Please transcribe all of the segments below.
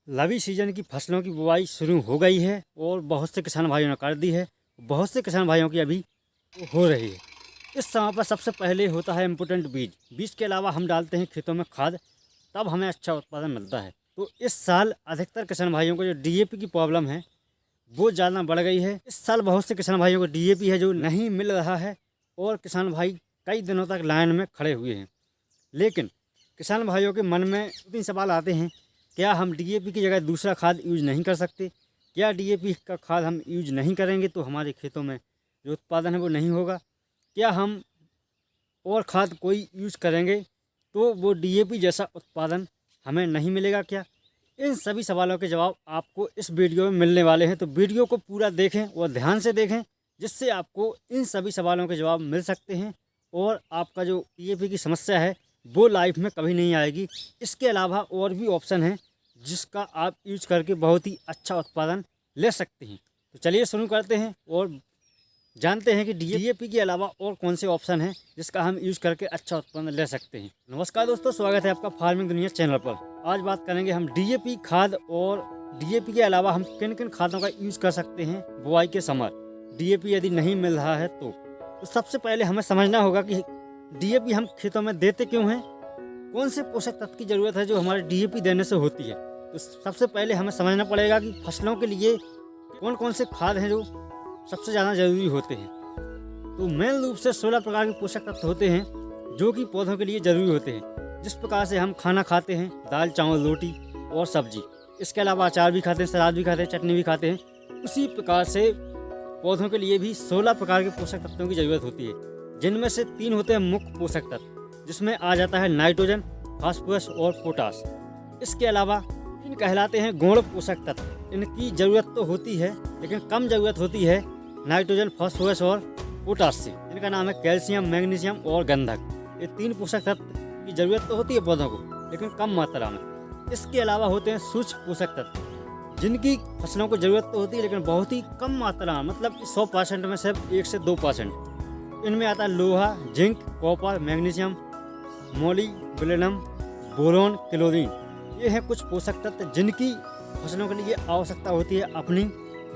रबी season की फसलों की बुआई शुरू हो गई है और बहुत से किसान भाइयों ने कर दी है। बहुत से किसान भाइयों की अभी हो रही है। इस समय पर सबसे पहले होता है इम्पोर्टेंट बीज। बीज के अलावा हम डालते हैं खेतों में खाद, तब हमें अच्छा उत्पादन मिलता है। तो इस साल अधिकतर किसान भाइयों को जो डीएपी की प्रॉब्लम है वो ज़्यादा बढ़ गई है। इस साल बहुत से किसान भाइयों को डीएपी है जो नहीं मिल रहा है और किसान भाई कई दिनों तक लाइन में खड़े हुए हैं। लेकिन किसान भाइयों के मन में 2-3 सवाल आते हैं। क्या हम डीएपी की जगह दूसरा खाद यूज नहीं कर सकते? क्या डीएपी का खाद हम यूज नहीं करेंगे तो हमारे खेतों में जो उत्पादन है वो नहीं होगा? क्या हम और खाद कोई यूज करेंगे तो वो डीएपी जैसा उत्पादन हमें नहीं मिलेगा क्या? इन सभी सवालों के जवाब आपको इस वीडियो में मिलने वाले हैं। तो वीडियो को पूरा देखें और ध्यान से देखें, जिससे आपको इन सभी सवालों के जवाब मिल सकते हैं और आपका जो डीएपी की समस्या है वो लाइफ में कभी नहीं आएगी। इसके अलावा और भी ऑप्शन हैं जिसका आप यूज करके बहुत ही अच्छा उत्पादन ले सकते हैं। तो चलिए शुरू करते हैं और जानते हैं कि डीएपी के अलावा और कौन से ऑप्शन हैं जिसका हम यूज करके अच्छा उत्पादन ले सकते हैं। नमस्कार दोस्तों, स्वागत है आपका फार्मिंग दुनिया चैनल पर। आज बात करेंगे हम डीएपी खाद और डीएपी के अलावा हम किन किन खादों का यूज कर सकते हैं बुआई के समय डीएपी यदि नहीं मिल रहा है तो सबसे पहले हमें समझना होगा कि डीएपी हम खेतों में देते क्यों हैं, कौन से पोषक तत्व की ज़रूरत है जो हमारे डीएपी देने से होती है। तो सबसे पहले हमें समझना पड़ेगा कि फसलों के लिए कौन कौन से खाद हैं जो सबसे ज़्यादा ज़रूरी होते हैं। तो मेन रूप से 16 प्रकार के पोषक तत्व होते हैं जो कि पौधों के लिए ज़रूरी होते हैं। जिस प्रकार से हम खाना खाते हैं, दाल चावल रोटी और सब्जी, इसके अलावा अचार भी खाते हैं, सलाद भी खाते हैं, चटनी भी खाते हैं, उसी प्रकार से पौधों के लिए भी 16 प्रकार के पोषक तत्वों की ज़रूरत होती है, जिनमें से 3 होते हैं मुख्य पोषक तत्व, जिसमें आ जाता है नाइट्रोजन, फास्फोरस और पोटास। इसके अलावा इन कहलाते हैं गौण पोषक तत्व। इनकी ज़रूरत तो होती है लेकिन कम ज़रूरत होती है नाइट्रोजन, फास्फोरस और पोटास से। इनका नाम है कैल्शियम, मैग्नीशियम और गंधक। ये 3 पोषक तत्व की ज़रूरत तो होती है पौधों को लेकिन कम मात्रा में। इसके अलावा होते हैं सूक्ष्म पोषक तत्व, जिनकी फसलों को ज़रूरत तो होती है लेकिन बहुत ही कम मात्रा में, मतलब 100% में सिर्फ 1 से 2%। इनमें आता है लोहा, zinc, copper, magnesium, molybdenum, boron, chlorine. ये हैं कुछ पोषक तत्व जिनकी फसलों के लिए आवश्यकता होती है अपनी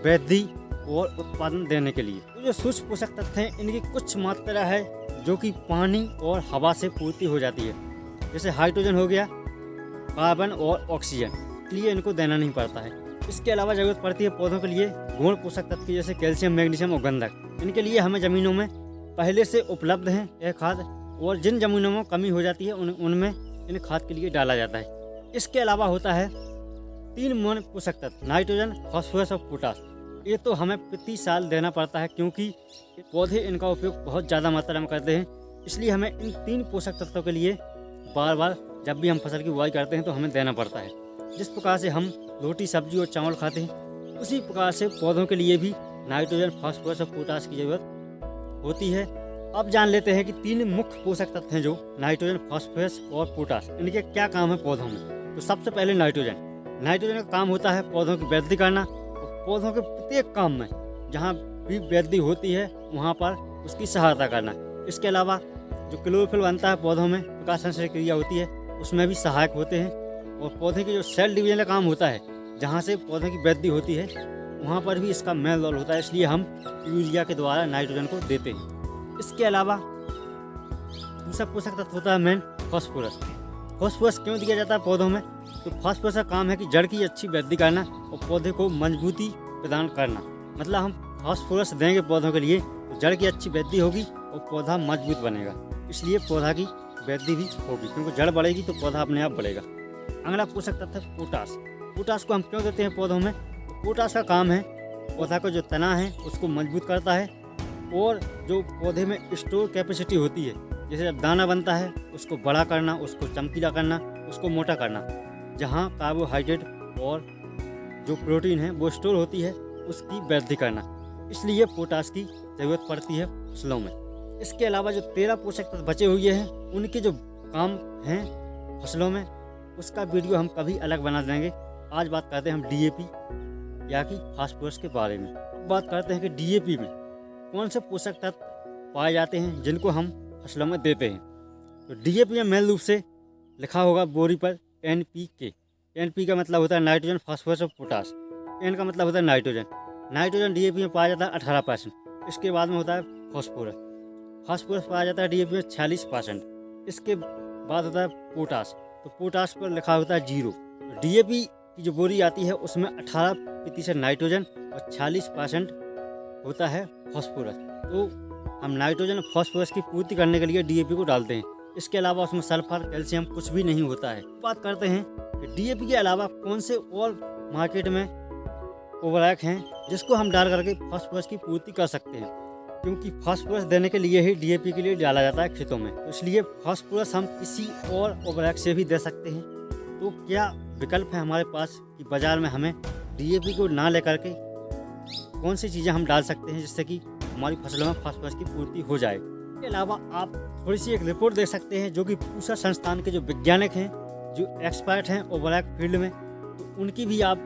वृद्धि और उत्पादन देने के लिए। तो जो सूक्ष्म पोषक तत्व हैं इनकी कुछ मात्रा है जो कि पानी और हवा से पूर्ति हो जाती है, जैसे हाइड्रोजन हो गया, कार्बन और ऑक्सीजन, इसलिए इनको देना नहीं पड़ता है। इसके अलावा ज़रूरत पड़ती है पौधों के लिए गौण पोषक तत्व की, जैसे कैल्शियम, मैग्नीशियम और गंधक। इनके लिए हमें ज़मीनों में पहले से उपलब्ध हैं यह खाद, और जिन ज़मीनों में कमी हो जाती है उनमें इन खाद के लिए डाला जाता है। इसके अलावा होता है 3 मूल पोषक तत्व, नाइट्रोजन, फास्फोरस और पोटास। ये तो हमें प्रति साल देना पड़ता है क्योंकि पौधे इनका उपयोग बहुत ज़्यादा मात्रा में करते हैं, इसलिए हमें इन 3 पोषक तत्वों के लिए बार बार जब भी हम फसल की बुआई करते हैं तो हमें देना पड़ता है। जिस प्रकार से हम रोटी, सब्जी और चावल खाते हैं, उसी प्रकार से पौधों के लिए भी नाइट्रोजन, फास्फोरस और पोटास की ज़रूरत होती है। अब जान लेते हैं कि 3 मुख्य पोषक तत्व हैं जो नाइट्रोजन, फास्फोरस और पोटास, इनके क्या काम है पौधों में। तो सबसे पहले नाइट्रोजन का काम होता है पौधों की वृद्धि करना, और पौधों के प्रत्येक काम में जहाँ भी वृद्धि होती है वहाँ पर उसकी सहायता करना। इसके अलावा जो क्लोरोफिल बनता है पौधों में, प्रकाश संश्लेषण क्रिया होती है, उसमें भी सहायक होते हैं। और पौधे के जो सेल डिवीजन का काम होता है, जहाँ से पौधे की वृद्धि होती है वहाँ पर भी इसका मेन रोल होता है, इसलिए हम यूरिया के द्वारा नाइट्रोजन को देते हैं। इसके अलावा दूसरा पोषक तत्व होता है मेन फास्फोरस। फास्फोरस क्यों दिया जाता है पौधों में? तो फास्फोरस का काम है कि जड़ की अच्छी वृद्धि करना और पौधे को मजबूती प्रदान करना। मतलब हम फास्फोरस देंगे पौधों के लिए तो जड़ की अच्छी वृद्धि होगी और पौधा मजबूत बनेगा, इसलिए पौधा की वृद्धि भी होगी, क्योंकि जड़ बढ़ेगी तो पौधा अपने आप बढ़ेगा। अगला पोषक तत्व है पोटास। पोटास को हम क्यों देते हैं पौधों में? तो पोटास का काम है पौधा का जो तना है उसको मजबूत करता है, और जो पौधे में स्टोर कैपेसिटी होती है, जैसे जब दाना बनता है उसको बड़ा करना, उसको चमकीला करना, उसको मोटा करना, जहाँ कार्बोहाइड्रेट और जो प्रोटीन है वो स्टोर होती है, उसकी वृद्धि करना। इसलिए पोटास की ज़रूरत पड़ती है फसलों में। इसके अलावा जो 13 पोषक तत्व बचे हुए हैं उनके जो काम हैं फसलों में, उसका वीडियो हम कभी अलग बना देंगे। आज बात करते हैं हम डीएपी या कि फास्फोरस के बारे में। बात करते हैं कि डीएपी में कौन से पोषक तत्व पाए जाते हैं जिनको हम फसलों में देते हैं। तो डीएपी में मेन रूप से लिखा होगा बोरी पर NPK। NP का मतलब होता है नाइट्रोजन, फास्फोरस और पोटास। N का मतलब होता है नाइट्रोजन। नाइट्रोजन DAP में पाया जाता है 18%। इसके बाद में होता है फास्फोरस। फास्फोरस पाया जाता है DAP में 46%। इसके बाद होता है पोटास। तो पोटास पर लिखा होता है 0। DAP की जो बोरी आती है उसमें 18% नाइट्रोजन और 46% होता है फास्फोरस। तो हम नाइट्रोजन और फास्फोरस की पूर्ति करने के लिए DAP को डालते हैं। इसके अलावा उसमें सल्फर, कैल्शियम कुछ भी नहीं होता है। बात करते हैं कि DAP के अलावा कौन से और मार्केट में ओवरएक हैं जिसको हम डाल करके फास्फोरस की पूर्ति कर सकते हैं, क्योंकि फास्फोरस देने के लिए ही DAP के लिए डाला जाता है खेतों में। तो इसलिए फास्फोरस हम किसी और ओवरएक से भी दे सकते हैं। तो क्या विकल्प है हमारे पास कि बाज़ार में हमें DAP को ना लेकर के कौन सी चीज़ें हम डाल सकते हैं जिससे कि हमारी फसलों में फास्फोरस की पूर्ति हो जाए। इसके अलावा आप थोड़ी सी एक रिपोर्ट देख सकते हैं जो कि पूसा संस्थान के जो वैज्ञानिक हैं, जो एक्सपर्ट हैं ओवरएक फील्ड में, तो उनकी भी आप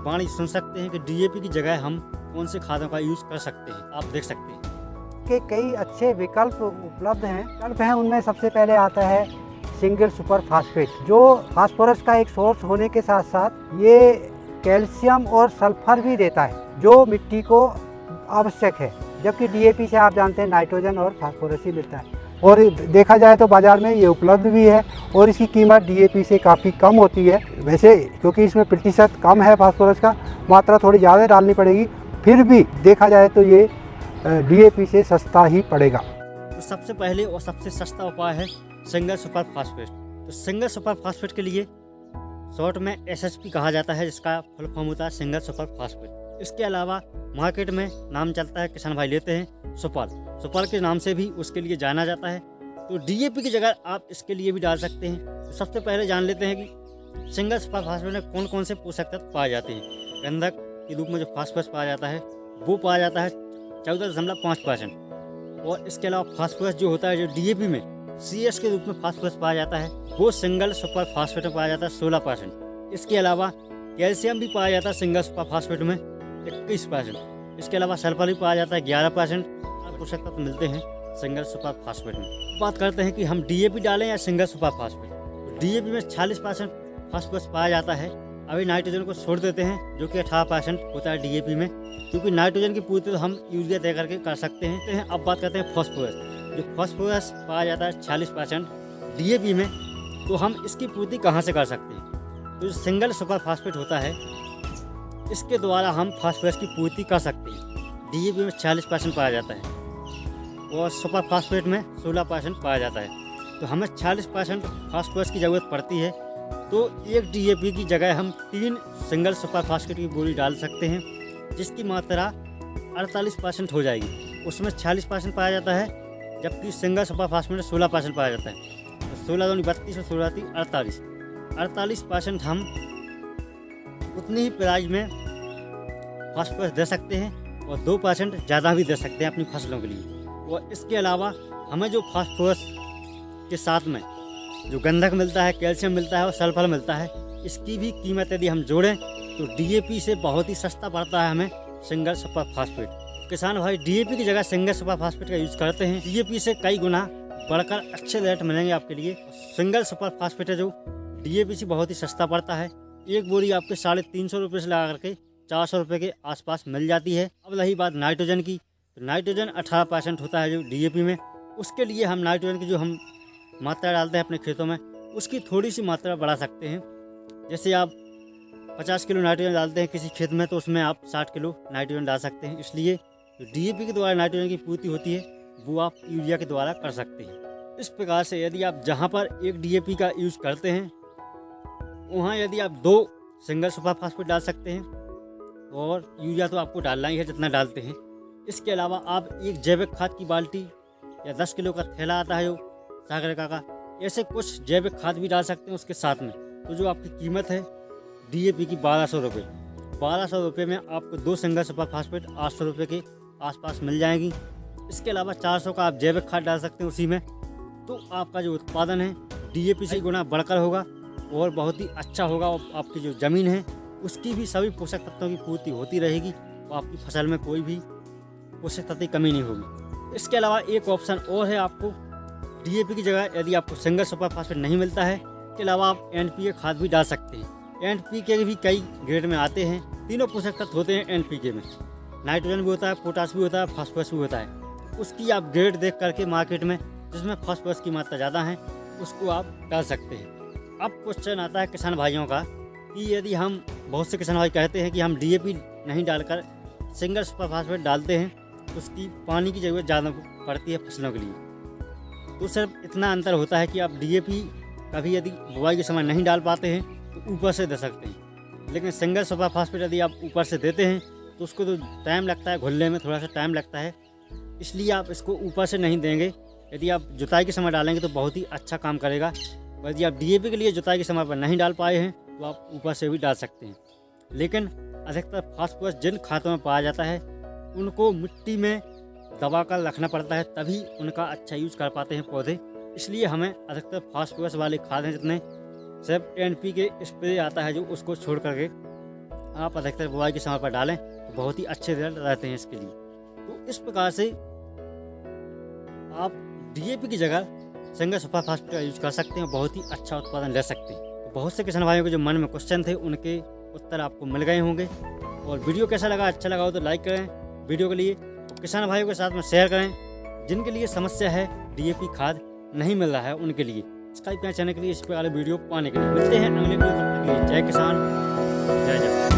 वाणी सुन सकते हैं कि DAP की जगह हम कौन से खादों का यूज़ कर सकते हैं। आप देख सकते हैं के कई अच्छे विकल्प उपलब्ध हैं। उनमें सबसे पहले आता है सिंगल सुपर फास्फेट, जो फास्फोरस का एक सोर्स होने के साथ साथ ये कैल्शियम और सल्फर भी देता है जो मिट्टी को आवश्यक है, जबकि DAP से आप जानते हैं नाइट्रोजन और फास्फोरस ही मिलता है। और देखा जाए तो बाज़ार में ये उपलब्ध भी है और इसकी कीमत DAP से काफ़ी कम होती है। वैसे क्योंकि इसमें प्रतिशत कम है फास्फोरस का, मात्रा थोड़ी ज़्यादा डालनी पड़ेगी, फिर भी देखा जाए तो ये DAP से सस्ता ही पड़ेगा। तो सबसे पहले और सबसे सस्ता उपाय है सिंगल सुपर फास्फेट। तो सिंगल सुपर फास्फेट के लिए शॉर्ट में SSP कहा जाता है, जिसका फुल फॉर्म होता है सिंगल सुपर फास्फेट। इसके अलावा मार्केट में नाम चलता है, किसान भाई लेते हैं सुपर के नाम से भी उसके लिए जाना जाता है। तो DAP की जगह आप इसके लिए भी डाल सकते हैं। तो सबसे पहले जान लेते हैं कि सिंगल सुपर फास्फेट में कौन कौन से पोषक तत्व पाए जाते हैं। गंधक के रूप में जो फास्फोरस पाया जाता है वो पाया जाता है 14.5%। और इसके अलावा फास्फोरस जो होता है जो DAP में CS के रूप में फास्फोरस पाया जाता है वो सिंगल सुपर फास्फेट में पाया जाता है 16%। इसके अलावा कैल्शियम भी पाया जाता है सिंगल सुपर फास्फेट में 21%। इसके अलावा सल्फर भी पाया जाता है 11%। पोषक तत्व मिलते हैं सिंगल सुपर फास्फेट में। बात करते हैं कि हम DAP डालें या सिंगल सुपर फास्फेट। तो DAP में 46% फास्फोरस पाया जाता है। अभी नाइट्रोजन को छोड़ देते हैं जो कि 18% होता है DAP में, क्योंकि नाइट्रोजन की पूर्ति तो हम यूरिया दे करके कर सकते हैं। अब बात करते हैं फास्फोरस। जो फास्फोरस पाया जाता है 46% DAP में, तो हम इसकी पूर्ति कहाँ से कर सकते हैं। तो जो सिंगल सुपर फास्फेट होता है इसके द्वारा हम फास्फोरस की पूर्ति कर सकते हैं। DAP में 40% पाया जाता है और सुपर फास्फेट में 16% पाया जाता है। तो हमें 40% फास्फोरस की ज़रूरत पड़ती है। तो एक DAP की जगह हम 3 सिंगल सुपर फास्फेट की बोरी डाल सकते हैं, जिसकी मात्रा 48% हो जाएगी। उसमें 40% पाया जाता है, जबकि सिंगल सुपर फास्फेट में 16% पाया जाता है। तो 16 दूनी 32 और 16 तीन 48% हम उतनी ही प्राइस में फास्फोरस दे सकते हैं और 2% ज़्यादा भी दे सकते हैं अपनी फसलों के लिए। और इसके अलावा हमें जो फास्फोरस के साथ में जो गंधक मिलता है, कैल्शियम मिलता है और सल्फर मिलता है, इसकी भी कीमत यदि हम जोड़ें तो DAP से बहुत ही सस्ता पड़ता है हमें सिंगल सुपर फास्फेट। किसान भाई DAP की जगह सिंगल सुपर फास्फेट का यूज़ करते हैं। DAP से कई गुना बढ़कर अच्छे रेट मिलेंगे आपके लिए। सिंगल सुपर फास्फेट है जो DAP से बहुत ही सस्ता पड़ता है। एक बोरी आपके 350 रुपये से लगा करके 400 रुपये के आसपास मिल जाती है। अब रही बात नाइट्रोजन की, तो नाइट्रोजन 18% होता है जो DAP में। उसके लिए हम नाइट्रोजन की जो हम मात्रा डालते हैं अपने खेतों में उसकी थोड़ी सी मात्रा बढ़ा सकते हैं। जैसे आप 50 किलो नाइट्रोजन डालते हैं किसी खेत में, तो उसमें आप 60 किलो नाइट्रोजन डाल सकते हैं। इसलिए जो DAP के द्वारा नाइट्रोजन की पूर्ति होती है वो आप यूरिया के द्वारा कर सकते हैं। इस प्रकार से यदि आप जहाँ पर एक DAP का यूज़ करते हैं वहाँ यदि आप 2 सिंगल सुपर फास्फेट डाल सकते हैं, और यूरिया तो आपको डालना ही है जितना डालते हैं। इसके अलावा आप एक जैविक खाद की बाल्टी या 10 किलो का थैला आता है जो सागर का, ऐसे कुछ जैविक खाद भी डाल सकते हैं उसके साथ में। तो जो आपकी कीमत है DAP की 1200 रुपये, 1200 रुपये में आपको 2 सिंगल सुपर फास्फेट 800 रुपये के आसपास मिल जाएगी। इसके अलावा 400 का आप जैविक खाद डाल सकते हैं उसी में। तो आपका जो उत्पादन है DAP से गुना बढ़कर होगा और बहुत ही अच्छा होगा। और आपकी जो ज़मीन है उसकी भी सभी पोषक तत्वों की पूर्ति होती रहेगी और आपकी फसल में कोई भी पोषक तत्व की कमी नहीं होगी। इसके अलावा एक ऑप्शन और है आपको, DAP की जगह यदि आपको सिंगल सुपर फास्फेट नहीं मिलता है, इसके अलावा आप NPK खाद भी डाल सकते हैं। NPK भी कई ग्रेड में आते हैं। तीनों पोषक तत्व होते हैं NPK में, नाइट्रोजन भी होता है, पोटास भी होता है, फास्फोरस भी होता है। उसकी आप ग्रेड देख करके मार्केट में जिसमें फास्फोरस की मात्रा ज़्यादा है उसको आप डाल सकते हैं। अब क्वेश्चन आता है किसान भाइयों का कि यदि हम, बहुत से किसान भाई कहते हैं कि हम DAP नहीं डालकर सिंगल सुपर फास्फेट डालते हैं तो उसकी पानी की ज़रूरत ज़्यादा पड़ती है फसलों के लिए। तो सिर्फ इतना अंतर होता है कि आप DAP कभी यदि बुआई के समय नहीं डाल पाते हैं तो ऊपर से दे सकते हैं, लेकिन सिंगल सुपर फास्फेट यदि आप ऊपर से देते हैं तो उसको तो टाइम लगता है, घुलने में थोड़ा सा टाइम लगता है, इसलिए आप इसको ऊपर से नहीं देंगे। यदि आप जुताई के समय डालेंगे तो बहुत ही अच्छा काम करेगा। यदि आप DAP के लिए जुताई के समय पर नहीं डाल पाए हैं तो आप ऊपर से भी डाल सकते हैं। लेकिन अधिकतर फास्फोरस जिन खादों में पाया जाता है उनको मिट्टी में दबा कर रखना पड़ता है, तभी उनका अच्छा यूज़ कर पाते हैं पौधे। इसलिए हमें अधिकतर फास्फोरस वाले खाद हैं जितने, सिर्फ NPK स्प्रे आता है जो, उसको छोड़ करके आप अधिकतर बुआई के समय पर डालें तो बहुत ही अच्छे रिजल्ट रहते हैं इसके लिए। तो इस प्रकार से आप DAP की जगह सिंगल सुपर फास्फेट का यूज़ कर सकते हैं, बहुत ही अच्छा उत्पादन ले सकते हैं। तो बहुत से किसान भाइयों के जो मन में क्वेश्चन थे उनके उत्तर आपको मिल गए होंगे। और वीडियो कैसा लगा, अच्छा लगा हो तो लाइक करें वीडियो के लिए, और किसान भाइयों के साथ में शेयर करें जिनके लिए समस्या है DAP खाद नहीं मिल रहा है उनके लिए। सब्सक्राइब चैनल के लिए इस प्रकार वीडियो पाने के लिए। मिलते हैं अगले वीडियो, तब तक के लिए जय किसान जय जवान।